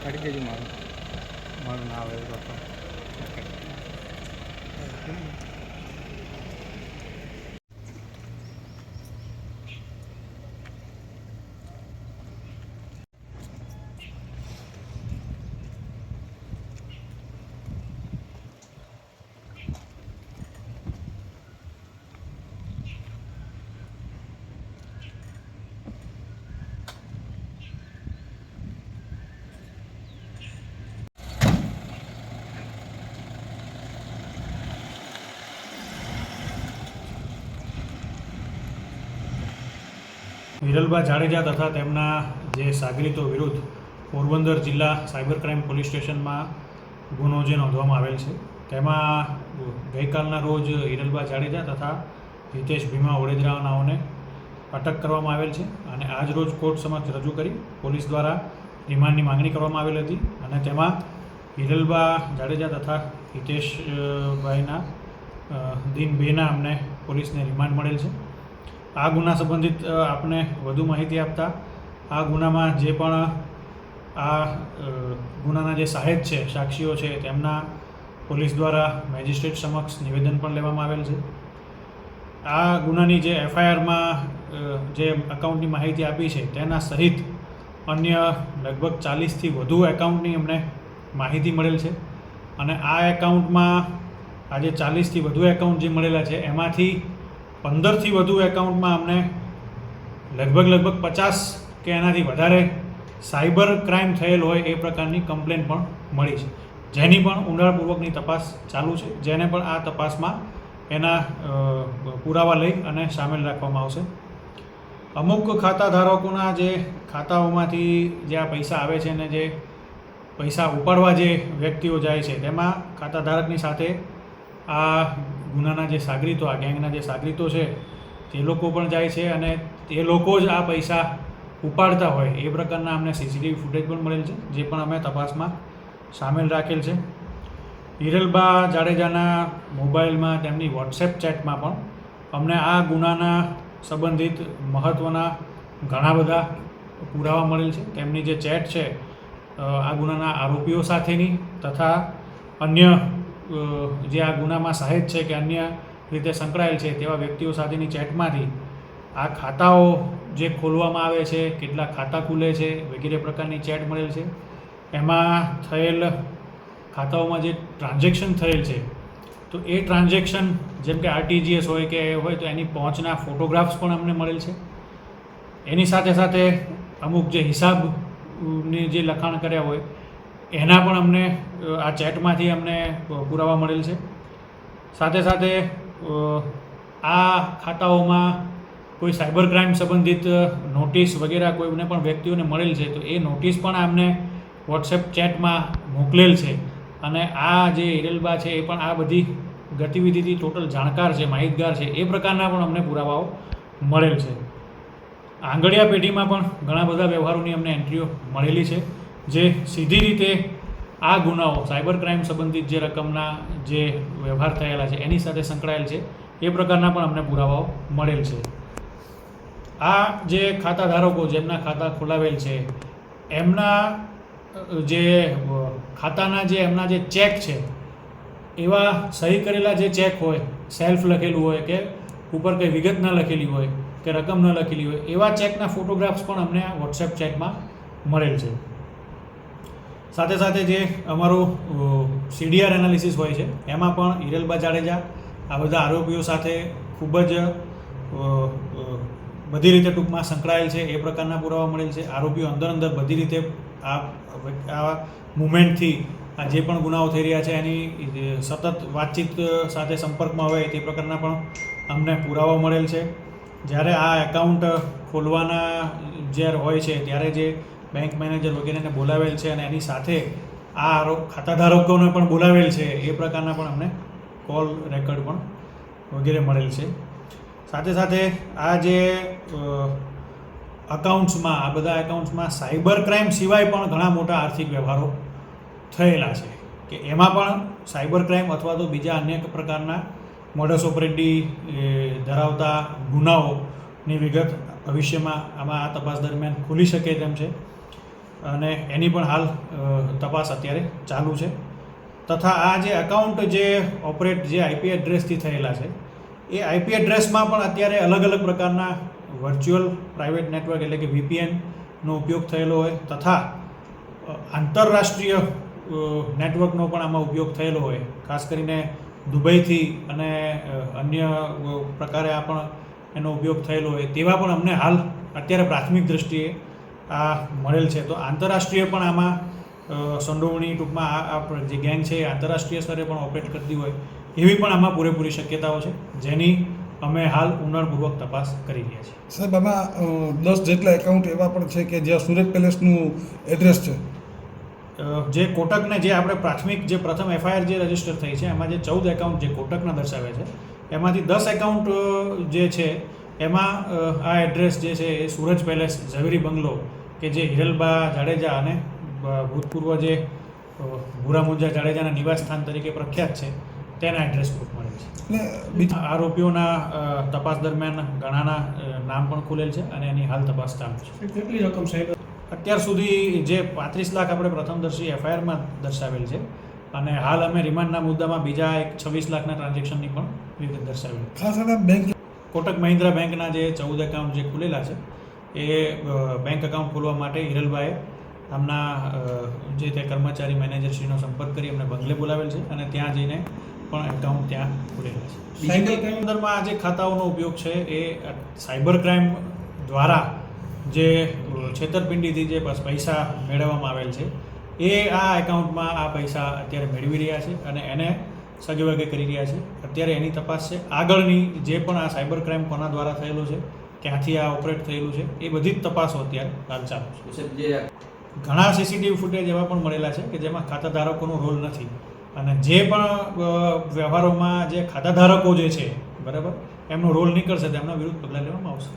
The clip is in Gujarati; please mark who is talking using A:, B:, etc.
A: કાઢી દેજો મારું ના આવે તો
B: વિરલબા જાડેજા તથા તેમના જે સાગરીતો વિરુદ્ધ પોરબંદર જિલ્લા સાયબર ક્રાઇમ પોલીસ સ્ટેશનમાં ગુનો જે નોંધવામાં આવેલ છે તેમાં ગઈકાલના રોજ વિરલબા જાડેજા તથા હિતેશ ભીમા ઓડેદરા નાઓને અટક કરવામાં આવેલ છે અને આજ રોજ કોર્ટ સમક્ષ રજૂ કરી પોલીસ દ્વારા રિમાન્ડની માંગણી કરવામાં આવેલ હતી અને તેમાં વિરલબા જાડેજા તથા હિતેશભાઈના દિન 2ના અમને પોલીસને રિમાન્ડ મળેલ છે। આ ગુના સંબંધિત આપને વધુ માહિતી આપતા આ ગુનામાં જે પણ આ ગુનાના જે સાહેબ છે, સાક્ષીઓ છે, તેમના પોલીસ દ્વારા મેજિસ્ટ્રેટ સમક્ષ નિવેદન પણ લેવામાં આવેલ છે। આ ગુનાની જે એફઆઈઆરમાં જે એકાઉન્ટની માહિતી આપી છે તેના સહિત અન્ય લગભગ 40થી વધુ એકાઉન્ટની અમને માહિતી મળેલ છે અને આ એકાઉન્ટમાં આજે 40થી વધુ એકાઉન્ટ જે મળેલા છે એમાંથી 15થી વધુ એકાઉન્ટમાં અમને લગભગ 50 કે એનાથી વધારે સાયબર ક્રાઇમ થયેલ હોય એ પ્રકારની કમ્પ્લેન પણ મળી છે, જેની પણ ઊંડાણપૂર્વકની તપાસ ચાલુ છે, જેને પણ આ તપાસમાં એના પુરાવા લઈ અને સામેલ રાખવામાં આવશે। અમુક ખાતા ધારકોના જે ખાતાઓમાંથી જે આ પૈસા આવે છે અને જે પૈસા ઉપાડવા જે વ્યક્તિઓ જાય છે તેમાં ખાતા ધારકની સાથે આ ગુનાના જે સાગરીતો, આ ગેંગના જે સાગરીતો છે તે લોકો પણ જાય છે અને તે લોકો જ આ પૈસા ઉપાડતા હોય એ પ્રકારના અમને સીસીટીવી ફૂટેજ પણ મળેલ છે, જે પણ અમે તપાસમાં સામેલ રાખેલ છે। વિરલબા જાડેજાના મોબાઈલમાં તેમની વોટ્સએપ ચેટમાં પણ અમને આ ગુનાના સંબંધિત મહત્ત્વના ઘણા બધા પુરાવા મળેલ છે। તેમની જે ચેટ છે આ ગુનાના આરોપીઓ સાથેની તથા અન્ય જે આ ગુનામાં સાહેબ છે કે અન્ય રીતે સંકળાયેલ છે તેવા વ્યક્તિઓ સાથેની ચેટમાંથી આ ખાતાઓ જે ખોલવામાં આવે છે, કેટલા ખાતા ખુલે છે વગેરે પ્રકારની ચેટ મળેલ છે। એમાં થયેલ ખાતાઓમાં જે ટ્રાન્ઝેક્શન થયેલ છે તો એ ટ્રાન્ઝેક્શન જેમ કે આરટીજીએસ હોય કે હોય તો એની પહોંચના ફોટોગ્રાફ્સ પણ અમને મળેલ છે। એની સાથે સાથે અમુક જે હિસાબની જે લખાણ કર્યા હોય એના પણ અમને આ ચેટમાંથી અમને પુરાવા મળેલ છે। સાથે સાથે આ ખાતાઓમાં કોઈ સાયબર ક્રાઇમ સંબંધિત નોટિસ વગેરે કોઈને પણ વ્યક્તિઓને મળેલ છે તો એ નોટિસ પણ અમને વોટ્સએપ ચેટમાં મોકલેલ છે અને આ જે વિરલબા છે એ પણ આ બધી ગતિવિધિથી ટોટલ જાણકાર છે, માહિતગાર છે એ પ્રકારના પણ અમને પુરાવાઓ મળેલ છે। આંગળીયા પેઢીમાં પણ ઘણા બધા વ્યવહારોની અમને એન્ટ્રીઓ મળેલી છે, જે સીધી રીતે આ ગુનાઓ સાયબર ક્રાઇમ સંબંધિત જે રકમના જે વ્યવહાર થયેલા છે એની સાથે સંકળાયેલ છે એ પ્રકારના પણ અમને પુરાવાઓ મળેલ છે। આ જે ખાતા ધારકો જેમના ખાતા ખોલાવેલ છે એમના જે ખાતાના જે એમના જે ચેક છે એવા સહી કરેલા જે ચેક હોય, સેલ્ફ લખેલું હોય કે ઉપર કંઈ વિગત ન લખેલી હોય કે રકમ ન લખેલી હોય એવા ચેકના ફોટોગ્રાફ્સ પણ અમને વોટ્સએપ ચેટમાં મળેલ છે। સાથે સાથે જે અમારું સીડીઆર એનાલિસિસ હોય છે એમાં પણ વિરલબા જાડેજા આ બધા આરોપીઓ સાથે ખૂબ જ બધી રીતે ટૂંકમાં સંકળાયેલ છે એ પ્રકારના પુરાવા મળેલ છે। આરોપીઓ અંદર બધી રીતે આ મુવમેન્ટથી આ જે પણ ગુનાઓ થઈ રહ્યા છે એની સતત વાતચીત સાથે સંપર્કમાં હોય તે પ્રકારના પણ અમને પુરાવા મળેલ છે। જ્યારે આ એકાઉન્ટ ખોલવાના જ્યારે હોય છે ત્યારે જે બેંક મેનેજર વગેરેને બોલાવેલ છે અને એની સાથે આ ખાતાધારકોને પણ બોલાવેલ છે એ પ્રકારના પણ અમને કોલ રેકોર્ડ પણ વગેરે મળેલ છે। સાથે સાથે આ જે અકાઉન્ટ્સમાં આ બધા એકાઉન્ટ્સમાં સાયબર ક્રાઇમ સિવાય પણ ઘણા મોટા આર્થિક વ્યવહારો થયેલા છે કે એમાં પણ સાયબર ક્રાઇમ અથવા તો બીજા અનેક પ્રકારના મોડસ ઓપરેન્ડી ધરાવતા ગુનાઓની વિગત ભવિષ્યમાં આમાં આ તપાસ દરમિયાન ખુલી શકે તેમ છે। અને એની પણ હાલ તપાસ અત્યારે ચાલુ છે. તથા આ જે એકાઉન્ટ જે ઓપરેટ જે આઈપી એડ્રેસથી થયેલા છે એ આઈપી એડ્રેસમાં પણ અત્યારે અલગ અલગ પ્રકારના વર્ચ્યુઅલ પ્રાઇવેટ નેટવર્ક એટલે કે વીપીએનનો ઉપયોગ થયેલો હોય તથા આંતરરાષ્ટ્રીય નેટવર્કનો પણ આમાં ઉપયોગ થયેલો હોય. ખાસ કરીને દુબઈથી અને અન્ય પ્રકારે આ પણ એનો ઉપયોગ થયેલો હોય તેવા પણ અમને હાલ અત્યારે પ્રાથમિક દૃષ્ટિએ આ મળેલ છે. તો આંતરરાષ્ટ્રીય પણ આમાં સંડોવણી ટૂંકમાં આ જે ગેંગ છે એ આંતરરાષ્ટ્રીય સ્તરે પણ ઓપરેટ કરતી હોય એવી પણ આમાં પૂરેપૂરી શક્યતાઓ છે, જેની અમે હાલ ઊંડાણપૂર્વક તપાસ કરી રહ્યા છીએ.
C: સાહેબ, આમાં 10 જેટલા એકાઉન્ટ એવા પણ છે કે જ્યાં સુરત પેલેસનું એડ્રેસ છે.
B: જે કોટકને જે આપણે પ્રાથમિક જે પ્રથમ એફઆઈઆર જે રજીસ્ટર થઈ છે એમાં જે 14 એકાઉન્ટ જે કોટકના દર્શાવે છે એમાંથી 10 એકાઉન્ટ જે છે એમાં આ એડ્રેસ જે છે એ સુરજ પેલેસ ઝવેરી બંગલો કે જે હિરલબા જાડેજા અને ભૂતપૂર્વ જે ભૂરા મુંજા જાડેજાના નિવાસ સ્થાન તરીકે પ્રખ્યાત છે તેના એડ્રેસ પ્રૂફ મળે છે.
C: એટલે
B: આરોપીઓના તપાસ દરમિયાન ઘણાના નામ પણ ખુલેલ છે અને એની હાલ તપાસ ચાલુ છે.
D: કેટલી રકમ સાહેબ?
B: અત્યાર સુધી જે 35 લાખ આપણે પ્રથમદર્શી એફઆઈઆરમાં દર્શાવેલ છે અને હાલ અમે રિમાન્ડના મુદ્દામાં બીજા એક 26 લાખના ટ્રાન્ઝેક્શનની પણ વિગત દર્શાવેલ છે.
C: ખાસ આના બેંક
B: કોટક મહિન્દ્રા બેંકના જે 14 એકાઉન્ટ જે ખુલેલા છે એ બેંક એકાઉન્ટ ખોલવા માટે હિરલભાઈએ આમના જે તે કર્મચારી મેનેજરશ્રીનો સંપર્ક કરી અમને બંગલે બોલાવેલ છે અને ત્યાં જઈને પણ એકાઉન્ટ ત્યાં ખુલેલા છે.
D: સાયબર
B: ક્રાઇમ અંદરમાં આ જે ખાતાઓનો ઉપયોગ છે એ સાયબર ક્રાઇમ દ્વારા જે છેતરપિંડીથી જે પૈસા મેળવવામાં આવેલ છે એ આ એકાઉન્ટમાં આ પૈસા અત્યારે મેળવી રહ્યા છે અને એને સગેવગે કરી રહ્યા છે. અત્યારે એની તપાસ છે. આગળની જે પણ આ સાયબર ક્રાઇમ કોના દ્વારા થયેલો છે, ક્યાંથી આ ઓપરેટ થયેલું છે એ બધી જ તપાસો અત્યારે હાલ ચાલુ છે. ઘણા સીસીટીવી ફૂટેજ એવા પણ મળેલા છે કે જેમાં ખાતાધારકોનો રોલ નથી અને જે પણ વ્યવહારોમાં જે ખાતાધારકો જે છે બરાબર એમનો રોલ નીકળશે તેમના વિરુદ્ધ પગલાં લેવામાં આવશે.